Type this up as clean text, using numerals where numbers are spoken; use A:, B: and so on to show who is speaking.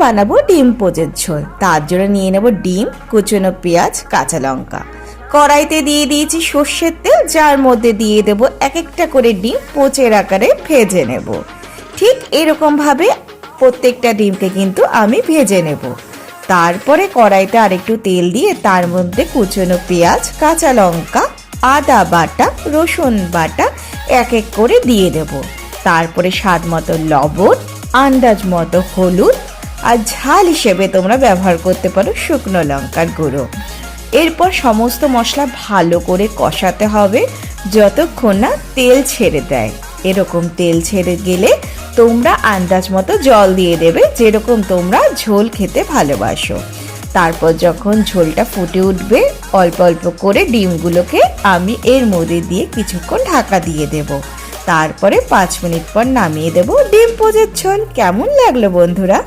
A: বানাবো ডিম পোচের ঝোল। তার জন্য নিয়ে নেব ডিম, কুচনো পেঁয়াজ, কাঁচা লঙ্কা। কড়াইতে দিয়ে দিয়েছি সর্ষের তেল, যার মধ্যে দিয়ে দেব এক একটা করে ডিম পোচের আকারে ভেজে নেব। ঠিক এরকমভাবে প্রত্যেকটা ডিমকে কিন্তু আমি ভেজে নেব। তারপরে কড়াইতে আরেকটু তেল দিয়ে তার মধ্যে কুচনো পেঁয়াজ, কাঁচা লঙ্কা, আদা বাটা, রসুন বাটা এক এক করে দিয়ে দেব। তারপরে স্বাদ মতো লবণ, আন্দাজ মতো হলুদ, আর ঝাল হিসেবে তোমরা ব্যবহার করতে পারো শুকনো লঙ্কার গুঁড়ো। এরপর সমস্ত মশলা ভালো করে কষাতে হবে যতক্ষণ না তেল ছেড়ে দেয়। এরকম তেল ছেড়ে গেলে তোমরা আন্দাজ মতো জল দিয়ে দেবে, যেরকম তোমরা ঝোল খেতে ভালোবাসো। তারপর যখন ঝোলটা ফুটে উঠবে, অল্প অল্প করে ডিমগুলোকে আমি এর মধ্যে দিয়ে কিছুক্ষণ ঢাকা দিয়ে দেব। তারপরে 5 মিনিট পর নামিয়ে দেব ডিম পোচের ঝোল। কেমন লাগলো বন্ধুরা?